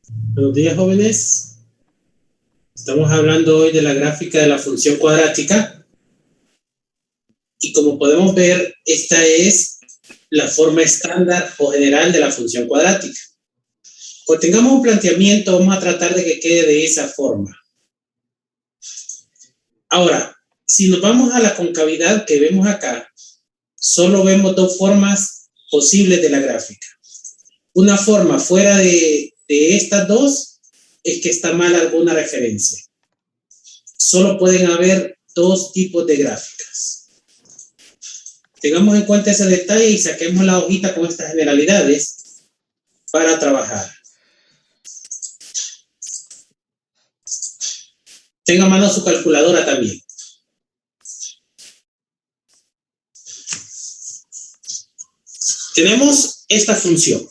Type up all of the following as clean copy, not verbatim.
Buenos días, jóvenes. Estamos hablando hoy de la gráfica de la función cuadrática y como podemos ver, esta es la forma estándar o general de la función cuadrática. Cuando tengamos un planteamiento, vamos a tratar de que quede de esa forma. Ahora, si nos vamos a la concavidad que vemos acá, solo vemos dos formas posibles de la gráfica. Una forma fuera de estas dos es que está mal alguna referencia. Solo pueden haber dos tipos de gráficas. Tengamos en cuenta ese detalle y saquemos la hojita con estas generalidades para trabajar. Tenga a mano su calculadora también. Tenemos esta función.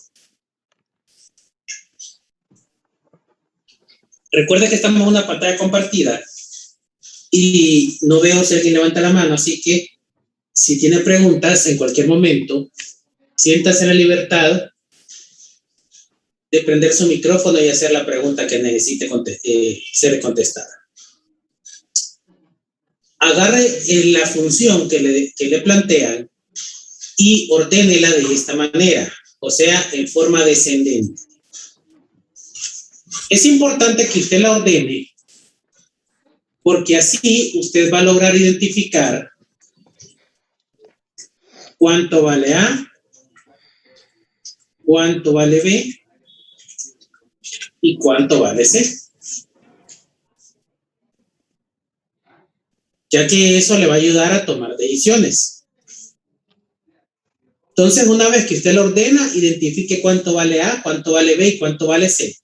Recuerde que estamos en una pantalla compartida y no veo si alguien levanta la mano, así que si tiene preguntas en cualquier momento, siéntase en la libertad de prender su micrófono y hacer la pregunta que necesite ser contestada. Agarre la función que le plantean y ordénela de esta manera, o sea, en forma descendente. Es importante que usted la ordene porque así usted va a lograr identificar cuánto vale A, cuánto vale B y cuánto vale C. Ya que eso le va a ayudar a tomar decisiones. Entonces, una vez que usted lo ordena, identifique cuánto vale A, cuánto vale B y cuánto vale C.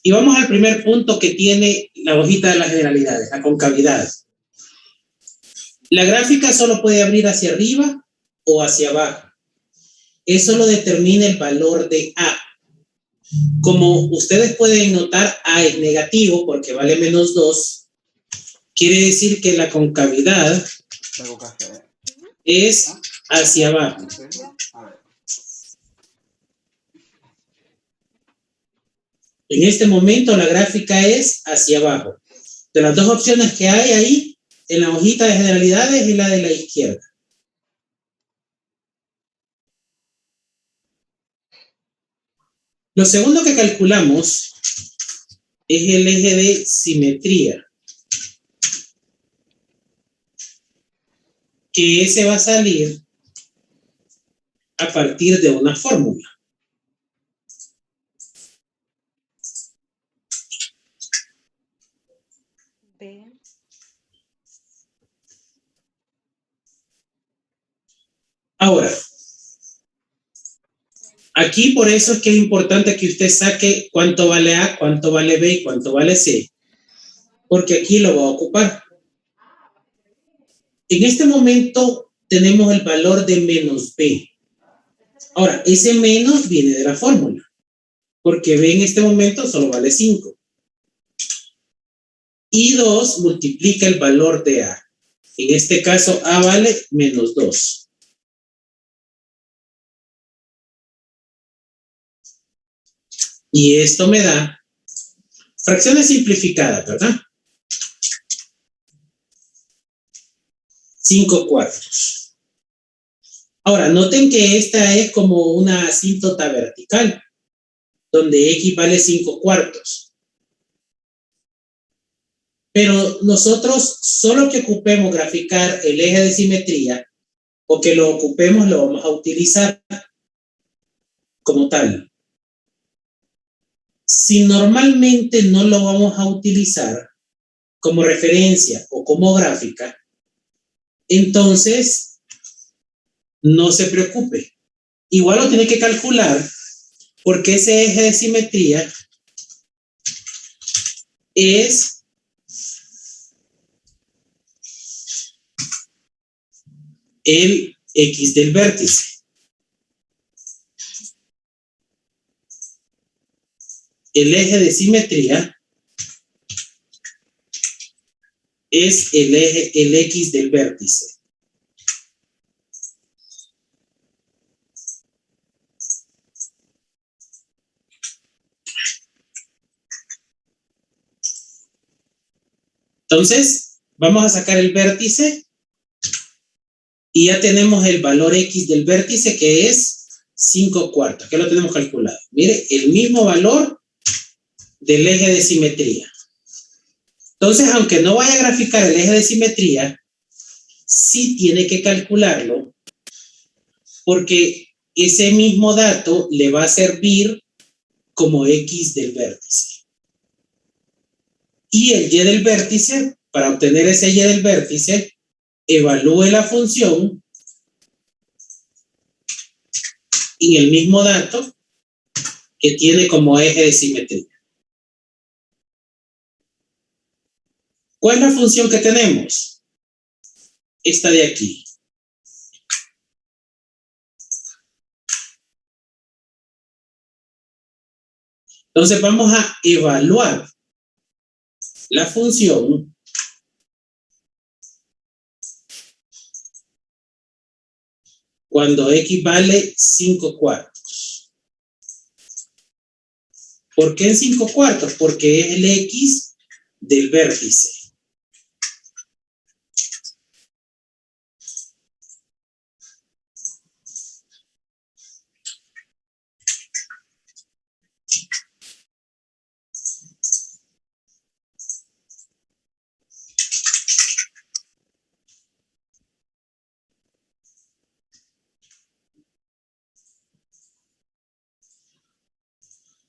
Y vamos al primer punto que tiene la hojita de las generalidades, la concavidad. La gráfica solo puede abrir hacia arriba o hacia abajo. Eso lo determina el valor de A. Como ustedes pueden notar, A es negativo porque vale menos 2. Quiere decir que la concavidad es hacia abajo. En este momento la gráfica es hacia abajo. De las dos opciones que hay ahí, en la hojita de generalidades es la de la izquierda. Lo segundo que calculamos es el eje de simetría, que ese va a salir a partir de una fórmula. Ahora, aquí por eso es que es importante que usted saque cuánto vale A, cuánto vale B y cuánto vale C, porque aquí lo va a ocupar. En este momento tenemos el valor de menos B. Ahora, ese menos viene de la fórmula, porque B en este momento solo vale 5. Y 2 multiplica el valor de A. En este caso, A vale menos 2. Y esto me da fracciones simplificadas, ¿verdad? 5/4. Ahora, noten que esta es como una asíntota vertical, donde X vale 5/4. Pero nosotros, solo que ocupemos graficar el eje de simetría, o que lo ocupemos, lo vamos a utilizar como tal. Si normalmente no lo vamos a utilizar como referencia o como gráfica, entonces no se preocupe. Igual lo tiene que calcular porque ese eje de simetría es el X del vértice. El eje de simetría es el X del vértice. Entonces, vamos a sacar el vértice y ya tenemos el valor X del vértice, que es 5/4. ¿Qué lo tenemos calculado? Mire, el mismo valor del eje de simetría. Entonces, aunque no vaya a graficar el eje de simetría, sí tiene que calcularlo, porque ese mismo dato le va a servir como X del vértice. Y el Y del vértice, para obtener ese Y del vértice, evalúe la función en el mismo dato que tiene como eje de simetría. ¿Cuál es la función que tenemos? Esta de aquí. Entonces vamos a evaluar la función cuando X vale 5/4. ¿Por qué en 5/4? Porque es el X del vértice.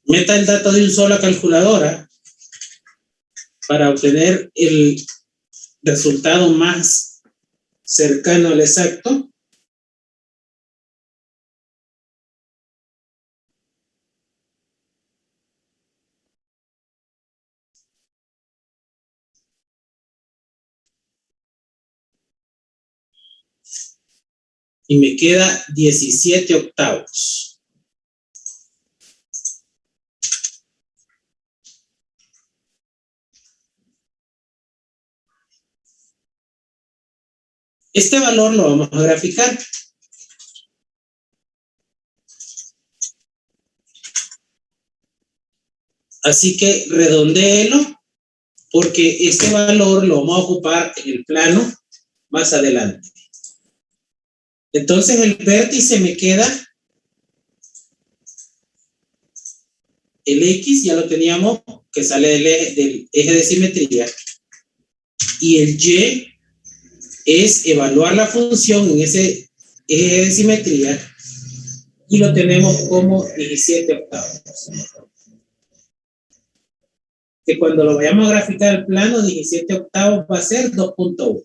Meta el dato de un solo a calculadora para obtener el resultado más cercano al exacto. Y me queda 17/8. Este valor lo vamos a graficar. Así que redondéelo, porque este valor lo vamos a ocupar en el plano más adelante. Entonces el vértice me queda el X, ya lo teníamos, que sale del eje de simetría. Y el Y es evaluar la función en ese eje de simetría y lo tenemos como 17/8. Que cuando lo vayamos a graficar al plano, 17/8 va a ser 2.1.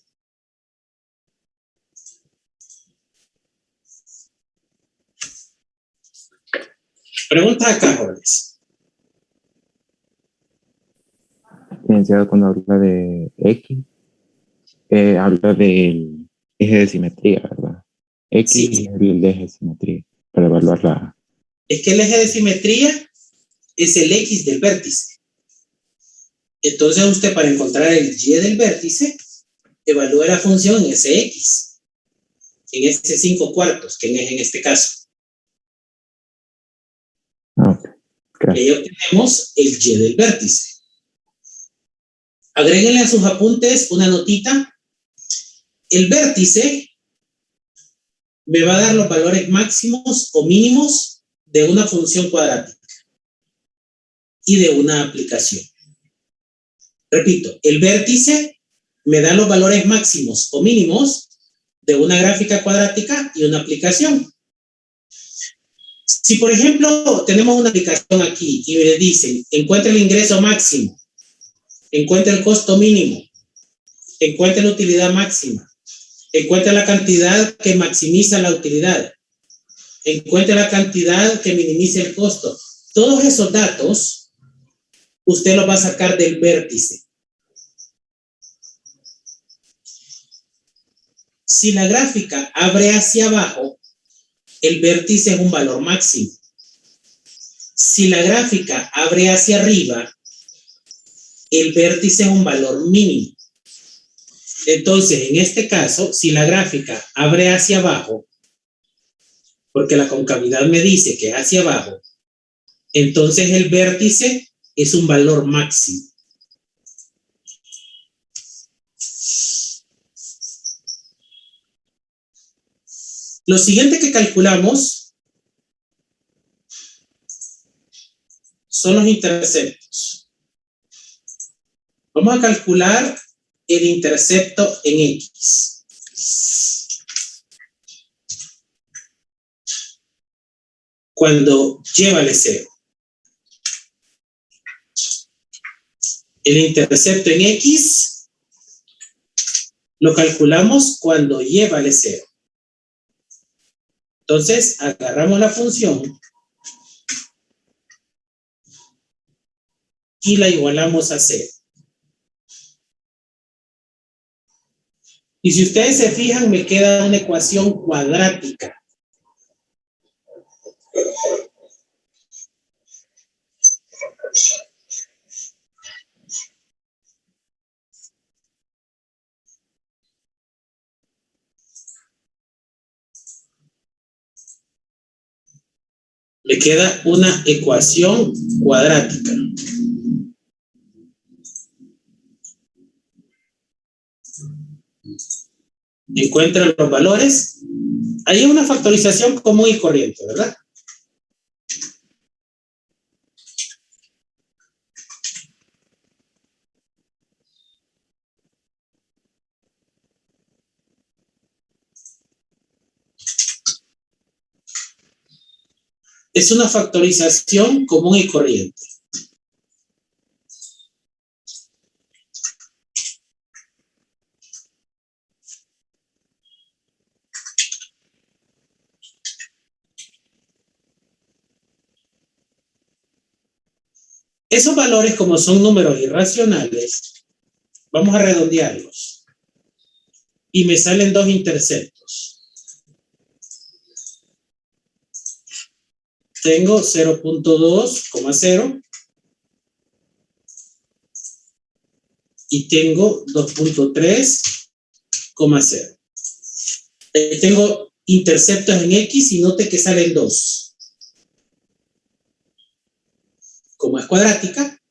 Preguntas acá, jóvenes. Cuando habla de X, habla del eje de simetría, ¿verdad? X Sí. es el eje de simetría para evaluar la... Es que el eje de simetría es el X del vértice. Entonces usted, para encontrar el Y del vértice, evalúe la función en ese X, en ese 5/4, que es en este caso. Okay. Y ahí obtenemos el Y del vértice. Agréguenle a sus apuntes una notita. El vértice me va a dar los valores máximos o mínimos de una función cuadrática y de una aplicación. Repito, el vértice me da los valores máximos o mínimos de una gráfica cuadrática y una aplicación. Si, por ejemplo, tenemos una aplicación aquí y me dicen, encuentra el ingreso máximo, encuentra el costo mínimo, encuentra la utilidad máxima, encuentra la cantidad que maximiza la utilidad, encuentra la cantidad que minimiza el costo. Todos esos datos usted los va a sacar del vértice. Si la gráfica abre hacia abajo, el vértice es un valor máximo. Si la gráfica abre hacia arriba, el vértice es un valor mínimo. Entonces, en este caso, si la gráfica abre hacia abajo, porque la concavidad me dice que es hacia abajo, entonces el vértice es un valor máximo. Lo siguiente que calculamos son los interceptos. Vamos a calcular el intercepto en X. Cuando y vale 0. El intercepto en X lo calculamos cuando y vale 0. Entonces, agarramos la función y la igualamos a 0. Y si ustedes se fijan, me queda una ecuación cuadrática. Me queda una ecuación cuadrática. Encuentran los valores. Hay una factorización común y corriente, ¿verdad? Es una factorización común y corriente. Esos valores, como son números irracionales, vamos a redondearlos. Y me salen dos interceptos. Tengo 0.2,0 y tengo 2.3,0. Tengo interceptos en X y note que salen 2. Como es cuadrática,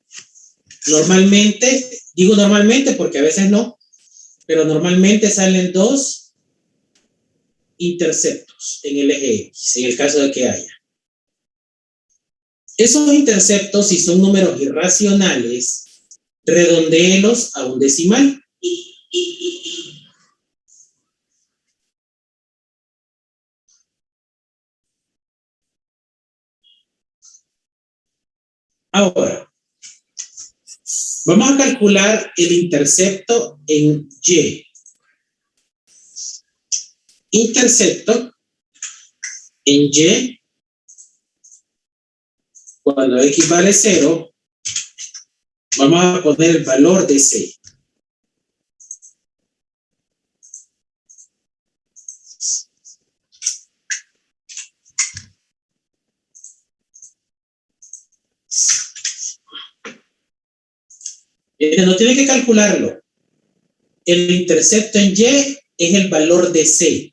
normalmente, digo normalmente porque a veces no, pero normalmente salen 2 interceptos en el eje X, en el caso de que haya. Esos interceptos, si son números irracionales, redondéelos a un decimal. Ahora, vamos a calcular el intercepto en Y. Intercepto en Y, cuando X vale 0, vamos a poner el valor de C. No tiene que calcularlo. El intercepto en Y es el valor de C.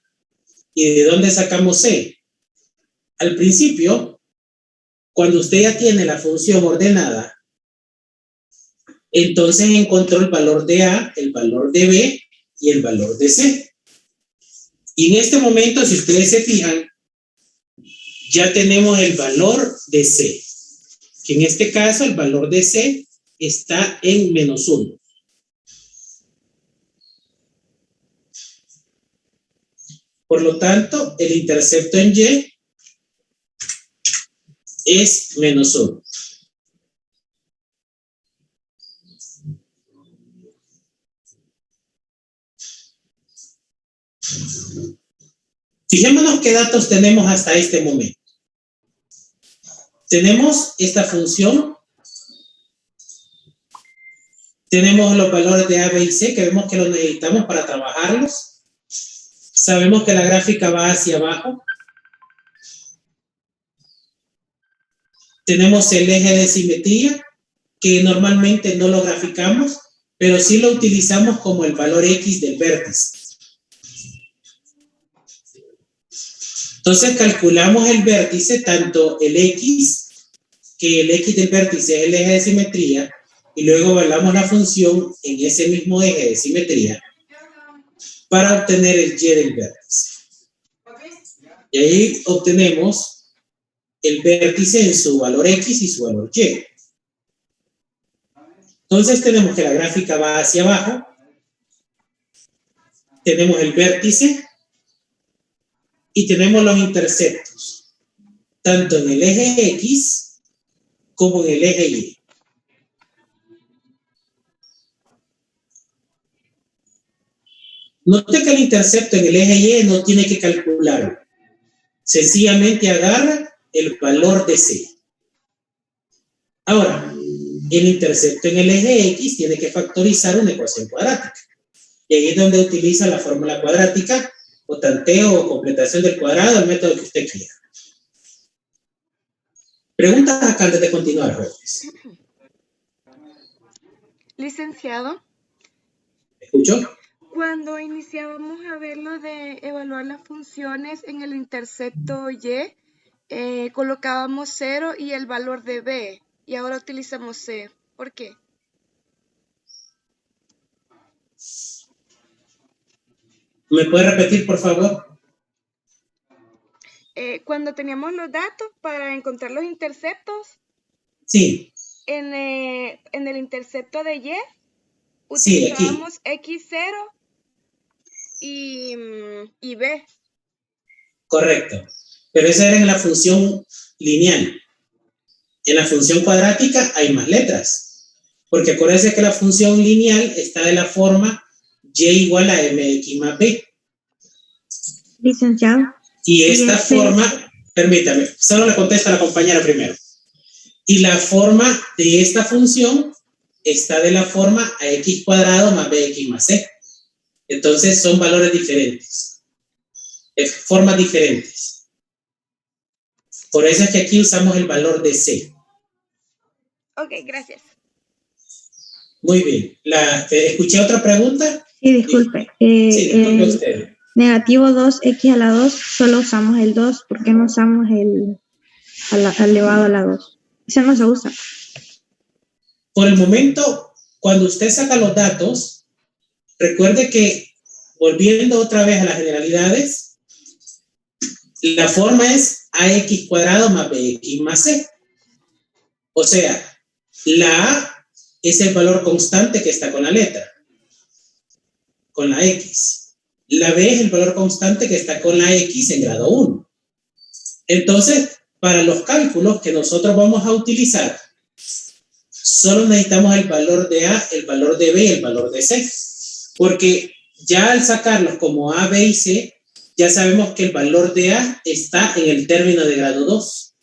¿Y de dónde sacamos C? Al principio, cuando usted ya tiene la función ordenada, entonces encontró el valor de A, el valor de B y el valor de C. Y en este momento, si ustedes se fijan, ya tenemos el valor de C. Que en este caso, el valor de C está en -1. Por lo tanto, el intercepto en Y es -1. Fijémonos qué datos tenemos hasta este momento. Tenemos esta función. Tenemos los valores de A, B y C, que vemos que los necesitamos para trabajarlos. Sabemos que la gráfica va hacia abajo. Tenemos el eje de simetría, que normalmente no lo graficamos, pero sí lo utilizamos como el valor X del vértice. Entonces calculamos el vértice, tanto el X, que el X del vértice es el eje de simetría, y luego evaluamos la función en ese mismo eje de simetría para obtener el Y del vértice. Y ahí obtenemos el vértice en su valor X y su valor Y. Entonces tenemos que la gráfica va hacia abajo. Tenemos el vértice y tenemos los interceptos, tanto en el eje X como en el eje Y. Note que el intercepto en el eje Y no tiene que calcularlo. Sencillamente agarra el valor de C. Ahora, el intercepto en el eje X tiene que factorizar una ecuación cuadrática. Y ahí es donde utiliza la fórmula cuadrática, o tanteo, o completación del cuadrado, el método que usted quiera. Preguntas acá antes de continuar, jóvenes. Licenciado. ¿Escuchó? Cuando iniciábamos a ver lo de evaluar las funciones en el intercepto Y, colocábamos 0 y el valor de B, y ahora utilizamos C. ¿Por qué? ¿Me puede repetir, por favor? Cuando teníamos los datos para encontrar los interceptos, Sí. en el intercepto de Y, Sí, aquí. utilizábamos X0 y B. Correcto. Pero esa era en la función lineal. En la función cuadrática hay más letras. Porque acuérdense que la función lineal está de la forma y igual a mx más b. Licenciado. Y esta forma, permítame, solo le contesta a la compañera primero. Y la forma de esta función está de la forma a x cuadrado más bx más c. Entonces son valores diferentes. Formas diferentes. Por eso es que aquí usamos el valor de c. Ok, gracias. Muy bien. ¿Escuché otra pregunta? Sí, disculpe. Sí, disculpe usted. Negativo 2x a la 2, solo usamos el 2. ¿Por qué no usamos el elevado a la 2? Ese no se usa. Por el momento, cuando usted saca los datos, recuerde que, volviendo otra vez a las generalidades, la forma es ax cuadrado más bx más c. O sea, la a es el valor constante que está con la letra, con la x. La b es el valor constante que está con la x en grado 1. Entonces, para los cálculos que nosotros vamos a utilizar, solo necesitamos el valor de a, el valor de b y el valor de c. Porque ya al sacarlos como a, b y c, ya sabemos que el valor de a está en el término de grado 2.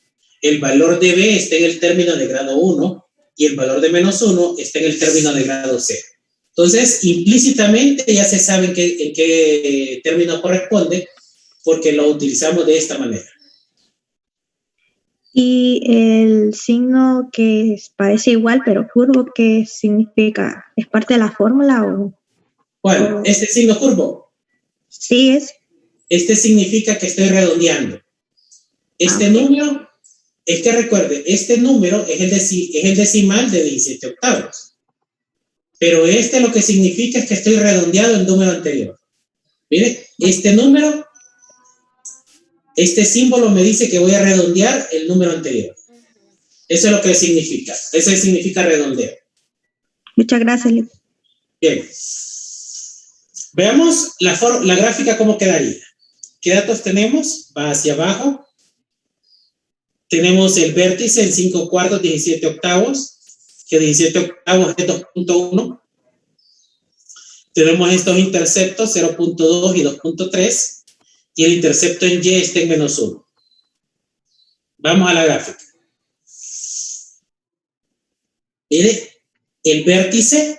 El valor de b está en el término de grado 1 y el valor de menos 1 está en el término de grado 0. Entonces, implícitamente ya se sabe en qué término corresponde porque lo utilizamos de esta manera. Y el signo que parece igual pero curvo, ¿qué significa? ¿Es parte de la fórmula o...? ¿Cuál? ¿Este signo curvo? Sí, es. Este significa que estoy redondeando. Este número, es que recuerde, este número es el decimal de 17 octavos. Pero lo que significa es que estoy redondeando el número anterior. Mire, este número, este símbolo me dice que voy a redondear el número anterior. Eso es lo que significa. Eso significa redondeo. Muchas gracias. Bien. Veamos la gráfica cómo quedaría. ¿Qué datos tenemos? Va hacia abajo. Tenemos el vértice en 5 cuartos, 17 octavos. Que 17 octavos es 2.1. Tenemos estos interceptos 0.2 y 2.3 y el intercepto en Y está en menos 1. Vamos a la gráfica. Mire, el vértice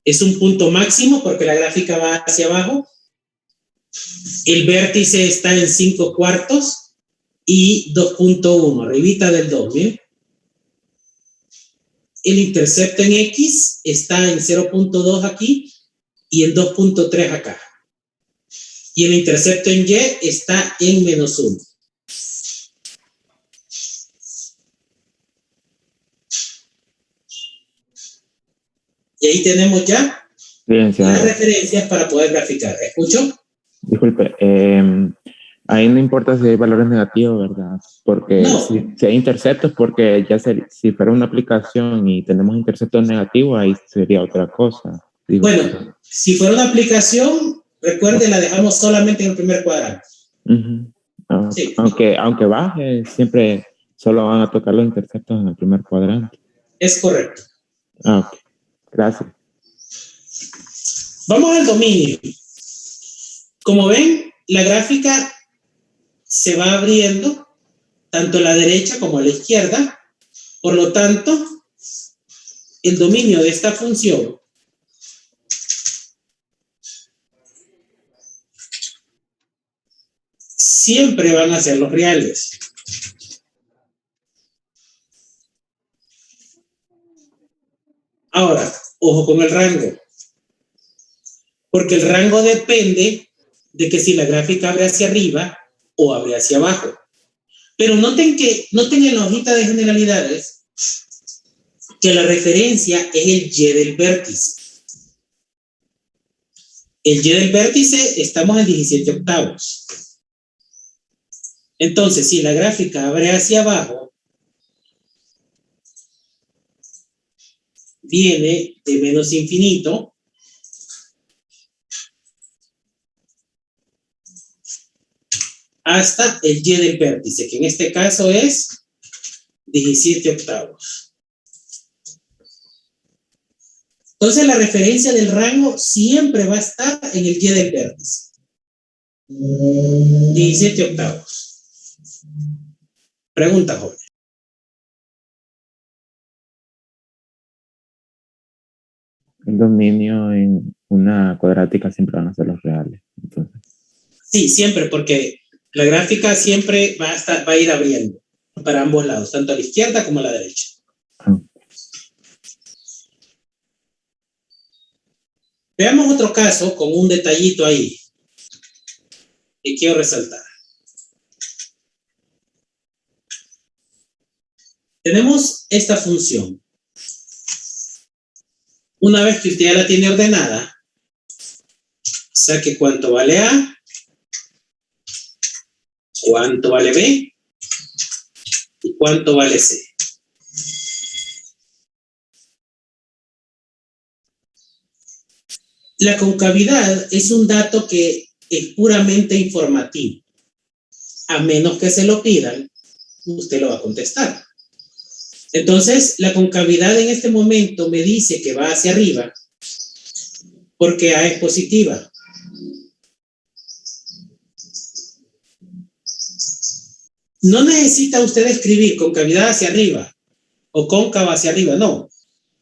es un punto máximo porque la gráfica va hacia abajo. El vértice está en 5 cuartos y 2.1, arribita del 2, ¿bien? El intercepto en X está en 0.2 aquí y en 2.3 acá. Y el intercepto en Y está en menos 1. Y ahí tenemos ya las referencias para poder graficar. ¿Escucho? Disculpe, Ahí no importa si hay valores negativos, ¿verdad? Porque No, si hay interceptos, porque si fuera una aplicación y tenemos interceptos negativos, ahí sería otra cosa. Digo, bueno, si fuera una aplicación, recuerde, la dejamos solamente en el primer cuadrante. Sí, aunque baje, siempre solo van a tocar los interceptos en el primer cuadrante. es correcto. Ok, gracias. Vamos al dominio. Como ven, la gráfica se va abriendo tanto a la derecha como a la izquierda. Por lo tanto, el dominio de esta función siempre van a ser los reales. Ahora, ojo con el rango, porque el rango depende de que si la gráfica abre hacia arriba o abre hacia abajo. Pero noten en la hojita de generalidades que la referencia es el Y del vértice. El Y del vértice estamos en 17 octavos. Entonces, si la gráfica abre hacia abajo, viene de menos infinito hasta el Y del vértice, que en este caso es 17 octavos. Entonces, la referencia del rango siempre va a estar en el Y del vértice. 17 octavos. Pregunta, joven. El dominio en una cuadrática siempre van a ser los reales. Entonces. Sí, siempre, porque la gráfica siempre va a ir abriendo para ambos lados, tanto a la izquierda como a la derecha. Veamos otro caso con un detallito ahí que quiero resaltar. Tenemos esta función. Una vez que usted ya la tiene ordenada, saque cuánto vale A, cuánto vale B y cuánto vale C. La concavidad es un dato que es puramente informativo. A menos que se lo pidan, usted lo va a contestar. Entonces, la concavidad en este momento me dice que va hacia arriba porque A es positiva. No necesita usted escribir concavidad hacia arriba o cóncava hacia arriba, no.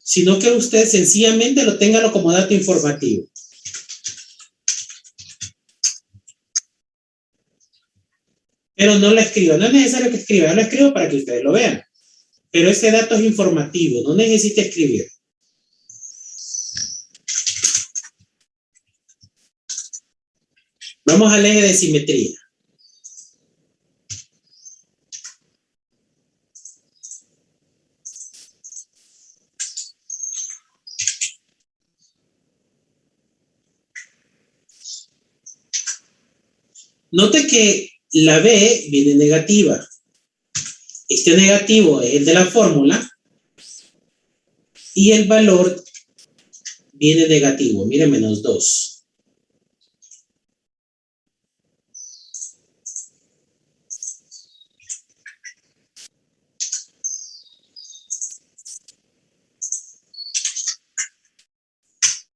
Sino que usted sencillamente lo tenga como dato informativo. Pero no la escriba, no es necesario que escriba, yo lo escribo para que ustedes lo vean. Pero ese dato es informativo, no necesita escribir. Vamos al eje de simetría. Note que la B viene negativa. Este negativo es el de la fórmula y el valor viene negativo. Miren, menos 2.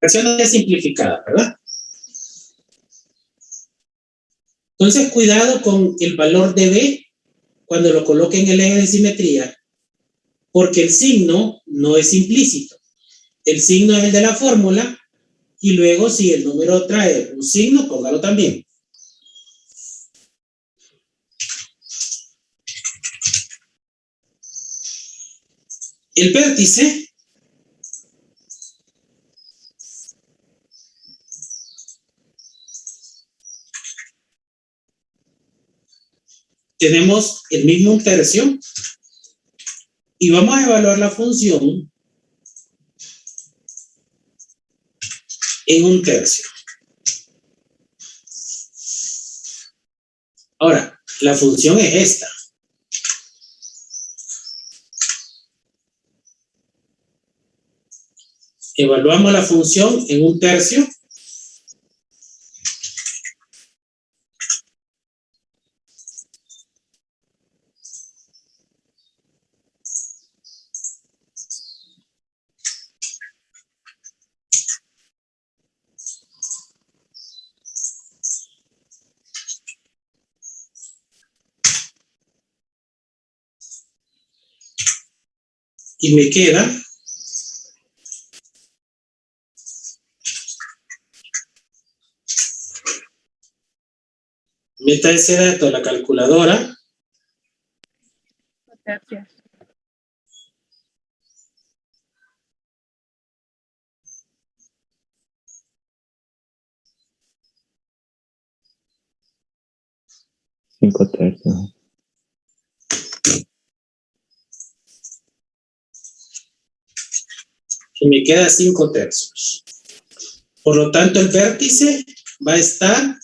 Fracción es simplificada, ¿verdad? Entonces, cuidado con el valor de B cuando lo coloque en el eje de simetría, porque el signo no es implícito. El signo es el de la fórmula y luego si el número trae un signo, póngalo también. El vértice tenemos el mismo un tercio y vamos a evaluar la función en un tercio. Ahora, la función es esta. Evaluamos la función en 1/3. Y me queda meta ese dato a la calculadora. Gracias. Cinco tercios. Y me queda 5/3. Por lo tanto, el vértice va a estar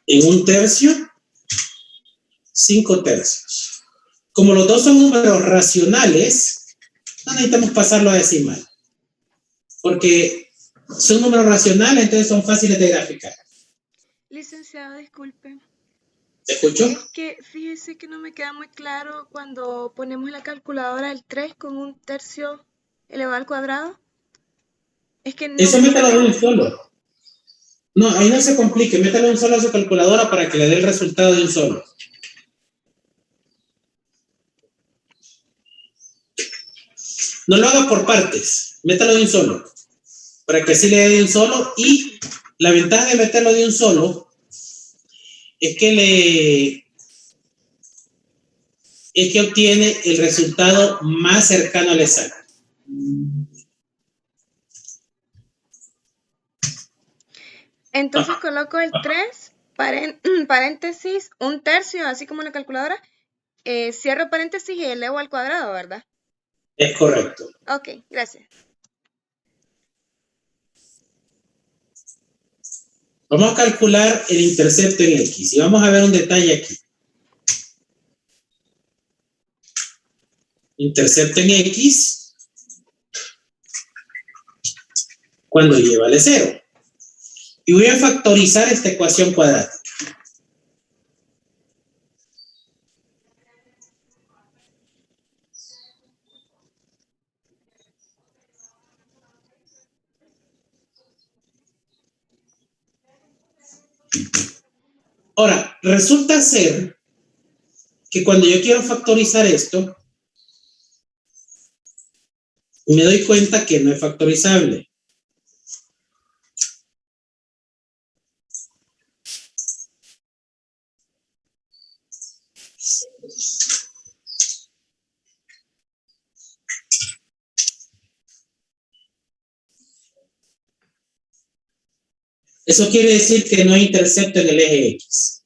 en 1/3, 5/3. Como los dos son números racionales, no necesitamos pasarlo a decimal. Porque son números racionales, entonces son fáciles de graficar. Licenciado, disculpe. ¿Te escucho? Es que fíjese que no me queda muy claro cuando ponemos en la calculadora el 3 con 1/3 elevado al cuadrado. Es que no. Eso métalo de un solo. No, ahí no se complique. Métalo de un solo a su calculadora para que le dé el resultado de un solo. No lo haga por partes. Métalo de un solo. Para que así le dé de un solo. Y la ventaja de meterlo de un solo es que obtiene el resultado más cercano al exacto. Entonces coloco el 3, paréntesis, 1/3, así como en la calculadora. Cierro paréntesis y elevo al cuadrado, ¿verdad? Es correcto. Ok, gracias. Vamos a calcular el intercepto en X. Y vamos a ver un detalle aquí. Intercepto en X cuando y vale 0. Y voy a factorizar esta ecuación cuadrática. Ahora, resulta ser que cuando yo quiero factorizar esto, me doy cuenta que no es factorizable. Eso quiere decir que no hay intercepto en el eje X.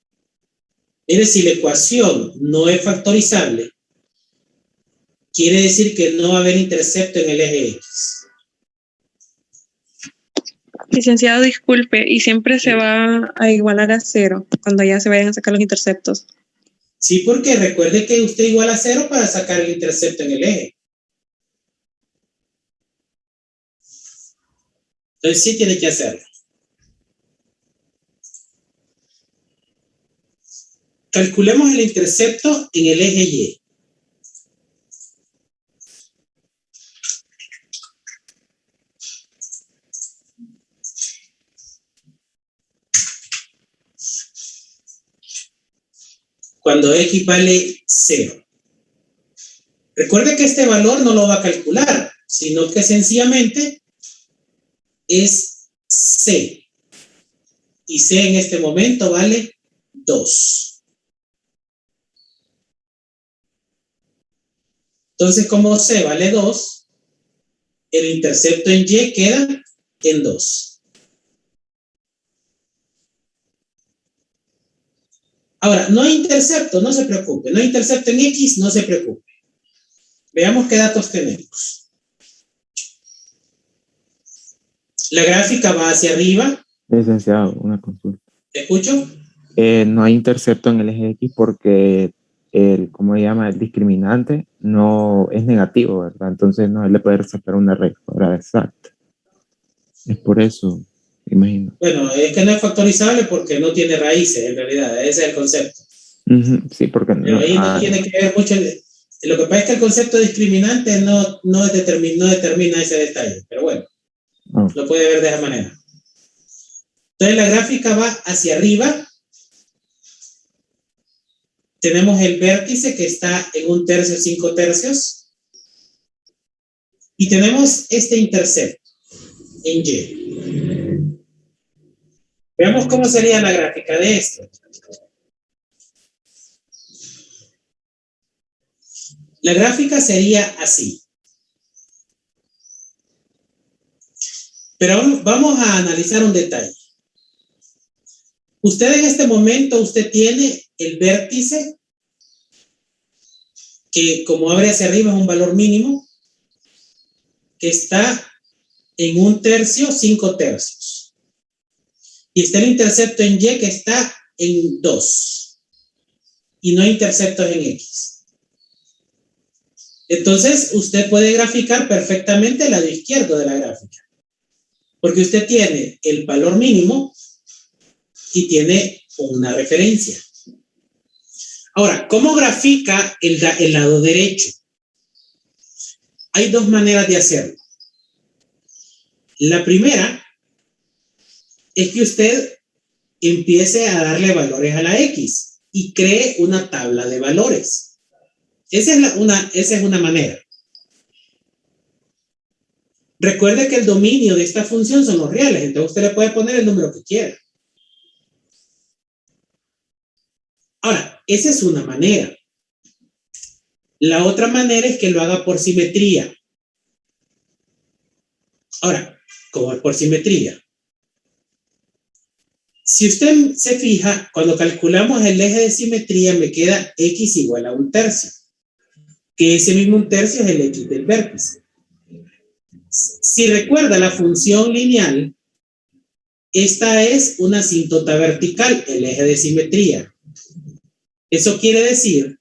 Es decir, la ecuación no es factorizable. Quiere decir que no va a haber intercepto en el eje X. Licenciado, disculpe, y siempre se va a igualar a 0 cuando ya se vayan a sacar los interceptos. Sí, porque recuerde que usted iguala a 0 para sacar el intercepto en el eje. Entonces sí tiene que hacerlo. Calculemos el intercepto en el eje Y. Cuando X vale 0. Recuerde que este valor no lo va a calcular, sino que sencillamente es C. Y C en este momento vale 2. Entonces, como C vale 2, el intercepto en Y queda en 2. Ahora, no hay intercepto, no se preocupe. No hay intercepto en X, no se preocupe. Veamos qué datos tenemos. La gráfica va hacia arriba. Licenciado, una consulta. ¿Te escucho? No hay intercepto en el eje X porque ¿cómo se llama? El discriminante no es negativo, ¿verdad? Entonces no le puede sacar una raíz cuadrada exacta. Es por eso, imagino. Bueno, es que no es factorizable porque no tiene raíces, en realidad. Ese es el concepto. Sí, porque pero ahí no tiene que ver mucho. Lo que pasa es que el concepto discriminante no determina ese detalle, pero bueno, lo puede ver de esa manera. Entonces la gráfica va hacia arriba. Tenemos el vértice que está en 1/3, 5/3. Y tenemos este intercepto en Y. Veamos cómo sería la gráfica de esto. La gráfica sería así. Pero vamos a analizar un detalle. Usted en este momento, usted tiene el vértice que como abre hacia arriba es un valor mínimo que está en 1/3, 5/3. Y está el intercepto en Y que está en 2. Y no hay interceptos en X. Entonces, usted puede graficar perfectamente el lado izquierdo de la gráfica. Porque usted tiene el valor mínimo y tiene una referencia. Ahora, ¿cómo grafica el lado derecho? Hay dos maneras de hacerlo. La primera es que usted empiece a darle valores a la X y cree una tabla de valores. Esa es una manera. Recuerde que el dominio de esta función son los reales, entonces usted le puede poner el número que quiera. Ahora, esa es una manera. La otra manera es que lo haga por simetría. Ahora, ¿cómo es por simetría? Si usted se fija, cuando calculamos el eje de simetría me queda X igual a 1/3. Que ese mismo 1/3 es el X del vértice. Si recuerda la función lineal, esta es una asíntota vertical, el eje de simetría. Eso quiere decir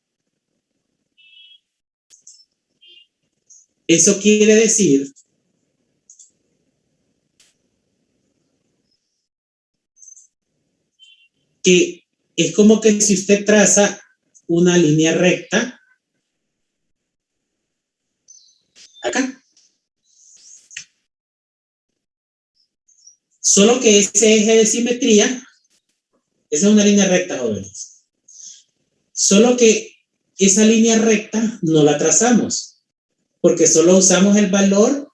que es como que si usted traza una línea recta acá. Solo que ese eje de simetría, esa es una línea recta, jóvenes. Solo que esa línea recta no la trazamos, porque solo usamos el valor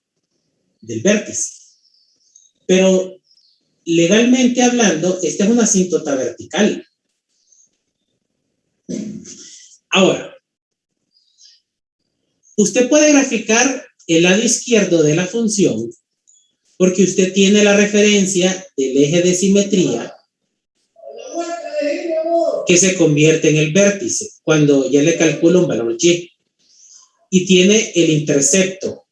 del vértice. Pero legalmente hablando, esta es una asíntota vertical. Ahora, usted puede graficar el lado izquierdo de la función porque usted tiene la referencia del eje de simetría que se convierte en el vértice cuando ya le calcula un valor Y y tiene el intercepto.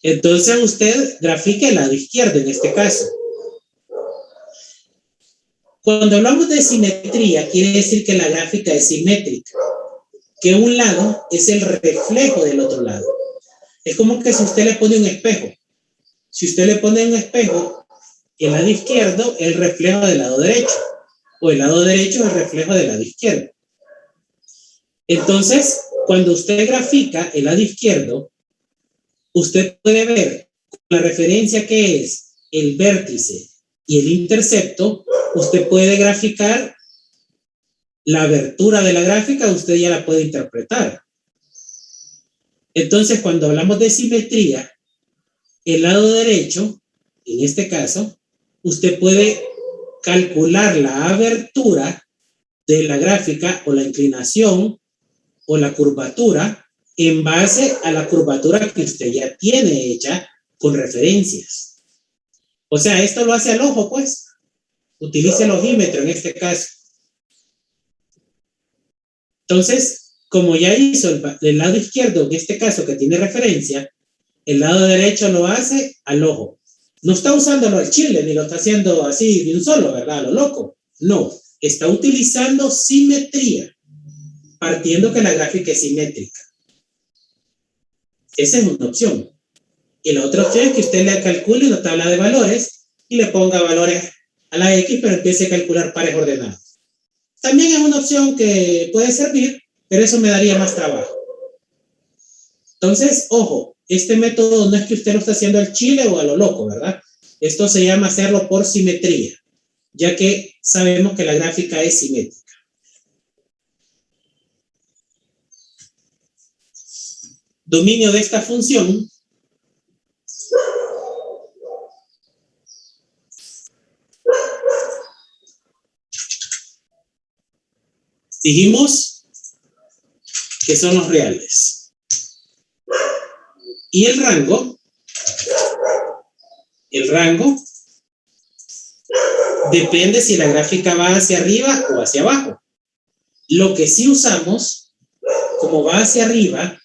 Entonces usted grafica el lado izquierdo en este caso. Cuando hablamos de simetría, quiere decir que la gráfica es simétrica, que un lado es el reflejo del otro lado. Es como que si usted le pone un espejo. Si usted le pone un espejo, el lado izquierdo es el reflejo del lado derecho, o el lado derecho es el reflejo del lado izquierdo. Entonces, cuando usted grafica el lado izquierdo, usted puede ver la referencia que es el vértice y el intercepto. Usted puede graficar la abertura de la gráfica, usted ya la puede interpretar. Entonces, cuando hablamos de simetría, el lado derecho, en este caso, usted puede calcular la abertura de la gráfica o la inclinación o la curvatura en base a la curvatura que usted ya tiene hecha con referencias. O sea, esto lo hace al ojo, pues. Utilice el ojímetro en este caso. Entonces, como ya hizo el lado izquierdo, en este caso que tiene referencia, el lado derecho lo hace al ojo. No está usándolo al chile, ni lo está haciendo así de un solo, ¿verdad? A lo loco. No, está utilizando simetría, partiendo que la gráfica es simétrica. Esa es una opción. Y la otra opción es que usted le calcule una tabla de valores y le ponga valores a la X, pero empiece a calcular pares ordenados. También es una opción que puede servir, pero eso me daría más trabajo. Entonces, ojo, este método no es que usted lo está haciendo al chile o a lo loco, ¿verdad? Esto se llama hacerlo por simetría, ya que sabemos que la gráfica es simétrica. Dominio de esta función dijimos que son los reales. Y el rango depende si la gráfica va hacia arriba o hacia abajo. Lo que sí usamos, como va hacia arriba,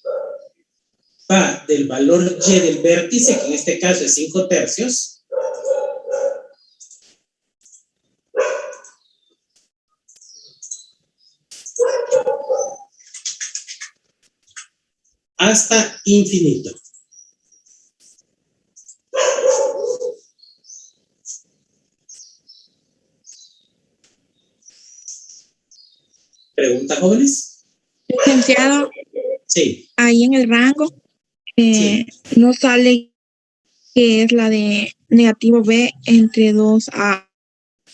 va del valor Y del vértice, que en este caso es 5 tercios, hasta infinito. ¿Preguntas, jóvenes? Licenciado, Sí. ahí en el rango Sí. no sale que es la de negativo B entre 2A.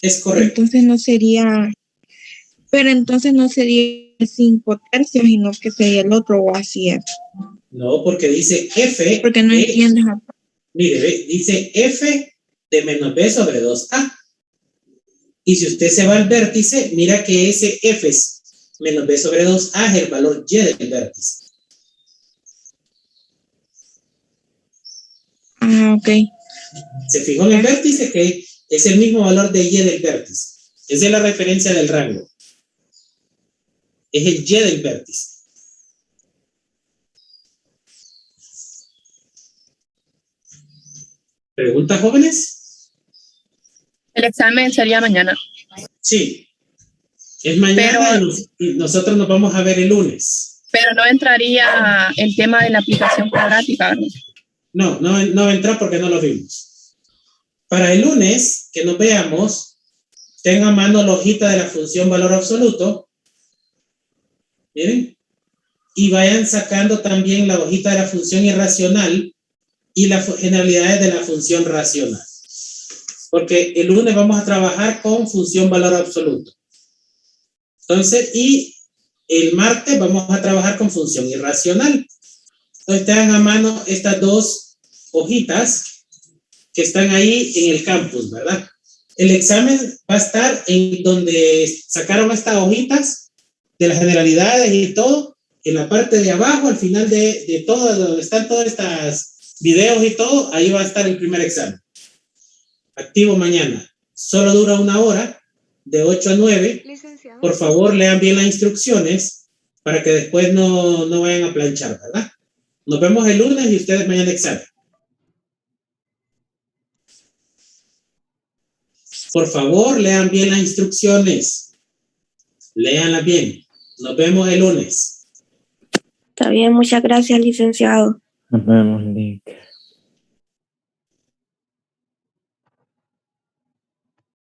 Es correcto. Entonces no sería 5 tercios, sino que sería el otro, o así es. No, porque dice F. Porque no entiendo. Mire, dice F de menos B sobre 2A. Y si usted se va al vértice, mira que ese F menos B sobre 2A es el valor Y del vértice. Ah, ok. Se fijó en el vértice que es el mismo valor de Y del vértice. Esa es la referencia del rango. Es el Y del vértice. ¿Preguntas, jóvenes? El examen sería mañana. Sí. Es mañana y nosotros nos vamos a ver el lunes. Pero no entraría el tema de la aplicación cuadrática, ¿verdad? No va a entrar porque no lo vimos. Para el lunes, que nos veamos, tenga a mano la hojita de la función valor absoluto. Miren. Y vayan sacando también la hojita de la función irracional y las generalidades de la función racional. Porque el lunes vamos a trabajar con función valor absoluto. Entonces, y el martes vamos a trabajar con función irracional. Entonces, tengan a mano estas dos hojitas que están ahí en el campus, ¿verdad? El examen va a estar en donde sacaron estas hojitas de las generalidades y todo, en la parte de abajo, al final de todo, donde están todos estos videos y todo, ahí va a estar el primer examen. Activo mañana. Solo dura 1 hora, de 8 a 9. Licenciado. Por favor, lean bien las instrucciones para que después no vayan a planchar, ¿verdad? Nos vemos el lunes y ustedes mañana examen. Por favor, lean bien las instrucciones. Léanlas bien. Nos vemos el lunes. Está bien, muchas gracias, licenciado. Nos vemos, Lick.